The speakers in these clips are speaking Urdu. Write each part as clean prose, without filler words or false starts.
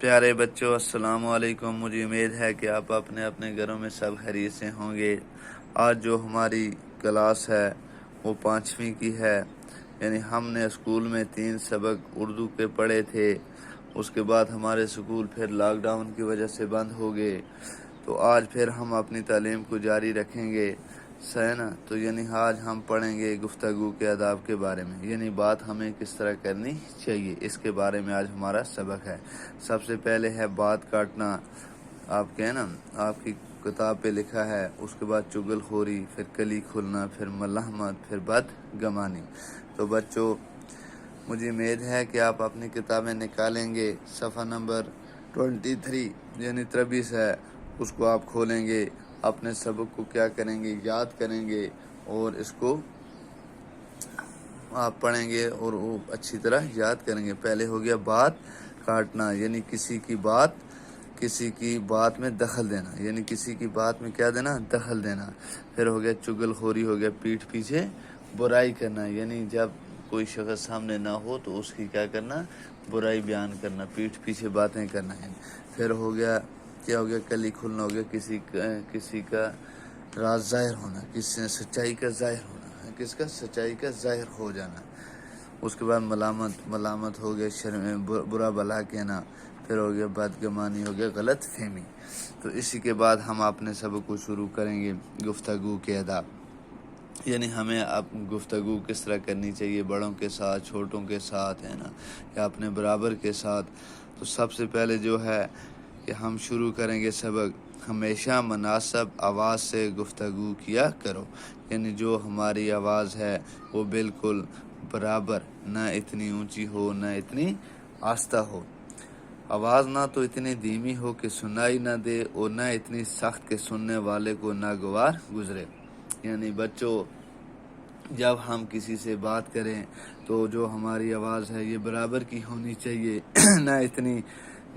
پیارے بچوں السلام علیکم۔ مجھے امید ہے کہ آپ اپنے اپنے گھروں میں سب خیریت سے ہوں گے۔ آج جو ہماری کلاس ہے وہ 5ویں کی ہے، یعنی ہم نے اسکول میں 3 سبق اردو کے پڑھے تھے۔ اس کے بعد ہمارے اسکول پھر لاک ڈاؤن کی وجہ سے بند ہو گئے، تو آج پھر ہم اپنی تعلیم کو جاری رکھیں گے، صحیح نا؟ تو یعنی آج ہم پڑھیں گے گفتگو کے آداب کے بارے میں، یعنی بات ہمیں کس طرح کرنی چاہیے، اس کے بارے میں آج ہمارا سبق ہے۔ سب سے پہلے ہے بات کاٹنا، آپ کے نا آپ کی کتاب پہ لکھا ہے، اس کے بعد چغل خوری، پھر کلی کھلنا، پھر ملامت، پھر بد گمانی۔ تو بچوں مجھے امید ہے کہ آپ اپنی کتابیں نکالیں گے، صفحہ نمبر 23 یعنی 23 ہے، اس کو آپ کھولیں گے، اپنے سبق کو کیا کریں گے، یاد کریں گے، اور اس کو آپ پڑھیں گے اور وہ اچھی طرح یاد کریں گے۔ پہلے ہو گیا بات کاٹنا، یعنی کسی کی بات میں دخل دینا، یعنی کسی کی بات میں کیا دینا، دخل دینا۔ پھر ہو گیا چغل خوری، ہو گیا پیٹھ پیچھے برائی کرنا، یعنی جب کوئی شخص سامنے نہ ہو تو اس کی کیا کرنا، برائی بیان کرنا، پیٹھ پیچھے باتیں کرنا ہے۔ پھر ہو گیا کیا ہو گیا کلی کھلنا، ہو گیا کسی کا راز ظاہر ہونا، کسی سچائی کا ظاہر ہونا، کس کا سچائی کا ظاہر ہو جانا۔ اس کے بعد ملامت ہو گیا برا بلا کہنا۔ پھر ہو گیا بدگمانی، ہو گیا غلط فہمی۔ تو اسی کے بعد ہم اپنے سبق کو شروع کریں گے گفتگو کے آداب، یعنی ہمیں اب گفتگو کس طرح کرنی چاہیے، بڑوں کے ساتھ، چھوٹوں کے ساتھ، ہے نا، یا اپنے برابر کے ساتھ۔ تو سب سے پہلے جو ہے کہ ہم شروع کریں گے سبق، ہمیشہ مناسب آواز سے گفتگو کیا کرو، یعنی جو ہماری آواز ہے وہ بالکل برابر، نہ اتنی اونچی ہو نہ اتنی آہستہ ہو، آواز نہ تو اتنی دھیمی ہو کہ سنائی نہ دے اور نہ اتنی سخت کہ سننے والے کو ناگوار گزرے۔ یعنی بچوں جب ہم کسی سے بات کریں تو جو ہماری آواز ہے یہ برابر کی ہونی چاہیے، نہ اتنی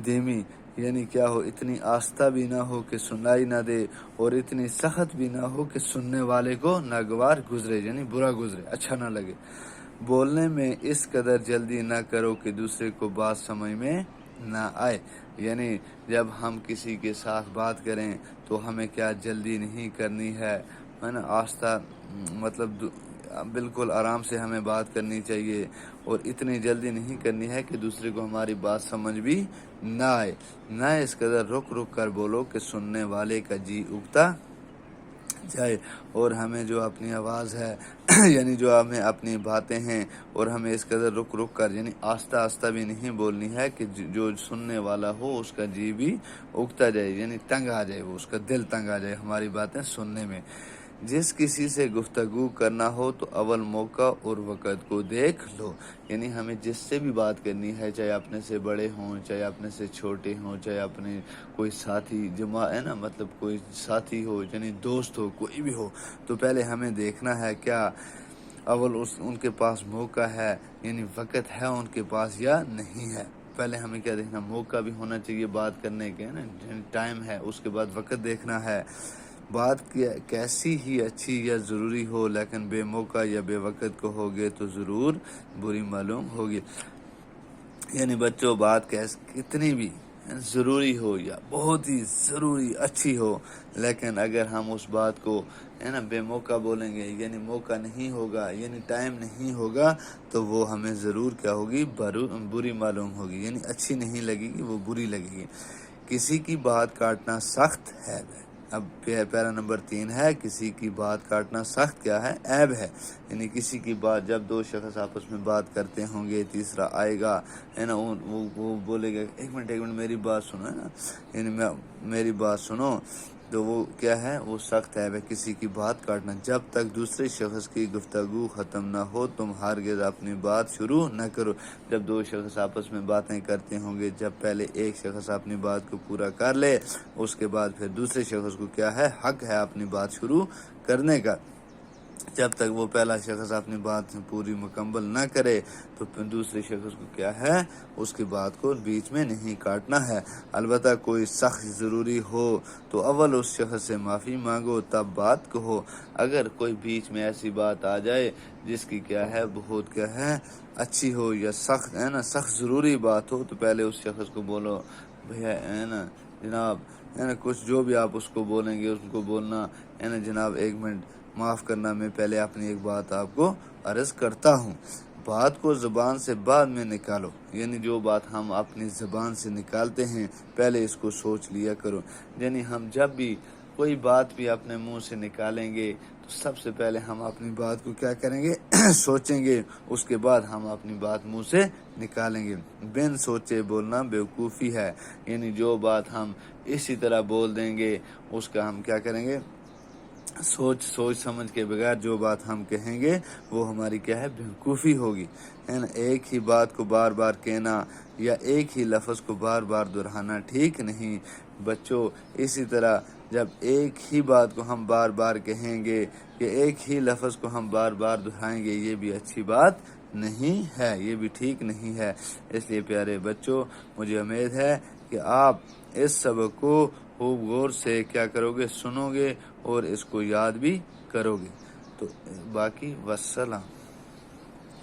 دھیمی، یعنی کیا ہو، اتنی آہستہ بھی نہ ہو کہ سنائی نہ دے اور اتنی سخت بھی نہ ہو کہ سننے والے کو ناگوار گزرے، یعنی برا گزرے، اچھا نہ لگے۔ بولنے میں اس قدر جلدی نہ کرو کہ دوسرے کو بات سمجھ میں نہ آئے، یعنی جب ہم کسی کے ساتھ بات کریں تو ہمیں کیا جلدی نہیں کرنی ہے نا، آہستہ، مطلب بالکل آرام سے ہمیں بات کرنی چاہیے، اور اتنی جلدی نہیں کرنی ہے کہ دوسرے کو ہماری بات سمجھ بھی نہ آئے، نہ اس قدر رک رک کر بولو کہ سننے والے کا جی اگتا جائے۔ اور ہمیں جو اپنی آواز ہے یعنی جو ہمیں اپنی باتیں ہیں اور ہمیں اس قدر رک رک کر، یعنی آہستہ آہستہ بھی نہیں بولنی ہے کہ جو سننے والا ہو اس کا جی بھی اگتا جائے، یعنی تنگ آ جائے، وہ اس کا دل تنگ آ جائے ہماری باتیں سننے میں۔ جس کسی سے گفتگو کرنا ہو تو اول موقع اور وقت کو دیکھ لو، یعنی ہمیں جس سے بھی بات کرنی ہے، چاہے اپنے سے بڑے ہوں، چاہے اپنے سے چھوٹے ہوں، چاہے اپنے کوئی ساتھی جمع ہے نا، مطلب کوئی ساتھی ہو، یعنی دوست ہو، کوئی بھی ہو، تو پہلے ہمیں دیکھنا ہے کیا اول ان کے پاس موقع ہے، یعنی وقت ہے ان کے پاس یا نہیں ہے۔ پہلے ہمیں کیا دیکھنا، موقع بھی ہونا چاہیے بات کرنے کے نا، ٹائم ہے، اس کے بعد وقت دیکھنا ہے۔ بات کیسی ہی اچھی یا ضروری ہو لیکن بے موقع یا بے وقت کو ہوگے تو ضرور بری معلوم ہوگی۔ یعنی بچوں بات کتنی بھی ضروری ہو یا بہت ہی ضروری اچھی ہو، لیکن اگر ہم اس بات کو ہے نا بے موقع بولیں گے، یعنی موقع نہیں ہوگا، یعنی ٹائم نہیں ہوگا، تو وہ ہمیں ضرور کیا ہوگی، بری معلوم ہوگی، یعنی اچھی نہیں لگے گی، وہ بری لگے گی۔ کسی کی بات کاٹنا سخت ہے، اب پیرا نمبر 3 ہے، کسی کی بات کاٹنا سخت کیا ہے، عیب ہے، یعنی کسی کی بات، جب 2 شخص آپس میں بات کرتے ہوں گے، تیسرا آئے گا ہے نا، وہ بولے گا ایک منٹ میری بات سنو، ہے نا، یعنی میری بات سنو، تو وہ کیا ہے، وہ سخت عیب ہے کسی کی بات کاٹنا۔ جب تک دوسرے شخص کی گفتگو ختم نہ ہو تم ہرگز اپنی بات شروع نہ کرو۔ جب 2 شخص آپس میں باتیں کرتے ہوں گے، جب پہلے ایک شخص اپنی بات کو پورا کر لے، اس کے بعد پھر دوسرے شخص کو کیا ہے، حق ہے اپنی بات شروع کرنے کا۔ جب تک وہ پہلا شخص اپنی بات پوری مکمل نہ کرے تو پھر دوسرے شخص کو کیا ہے، اس کی بات کو بیچ میں نہیں کاٹنا ہے۔ البتہ کوئی سخت ضروری ہو تو اول اس شخص سے معافی مانگو تب بات کہو۔ اگر کوئی بیچ میں ایسی بات آ جائے جس کی کیا ہے، بہت کیا ہے، اچھی ہو یا سخت ہے نا، سخت ضروری بات ہو، تو پہلے اس شخص کو بولو بھیا ہے نا جناب، ہے نا کچھ جو بھی آپ اس کو بولیں گے اس کو بولنا ہے نا جناب 1 منٹ معاف کرنا، میں پہلے اپنی ایک بات آپ کو عرض کرتا ہوں۔ بات کو زبان سے بعد میں نکالو، یعنی جو بات ہم اپنی زبان سے نکالتے ہیں پہلے اس کو سوچ لیا کرو۔ یعنی ہم جب بھی کوئی بات بھی اپنے منہ سے نکالیں گے تو سب سے پہلے ہم اپنی بات کو کیا کریں گے سوچیں گے، اس کے بعد ہم اپنی بات منہ سے نکالیں گے۔ بن سوچے بولنا بیوقوفی ہے، یعنی جو بات ہم اسی طرح بول دیں گے اس کا ہم کیا کریں گے، سوچ سمجھ کے بغیر جو بات ہم کہیں گے وہ ہماری کیا ہے، بیوقوفی ہوگی، ہے نا۔ ایک ہی بات کو بار بار کہنا یا ایک ہی لفظ کو بار بار دہرانا ٹھیک نہیں بچوں۔ اسی طرح جب ایک ہی بات کو ہم بار بار کہیں گے یا ایک ہی لفظ کو ہم بار بار دہرائیں گے، یہ بھی اچھی بات نہیں ہے، یہ بھی ٹھیک نہیں ہے۔ اس لیے پیارے بچوں، مجھے امید ہے کہ آپ اس سبق کو خوب غور سے کیا کرو گے، سنو گے اور اس کو یاد بھی کرو گے۔ تو باقی والسلام۔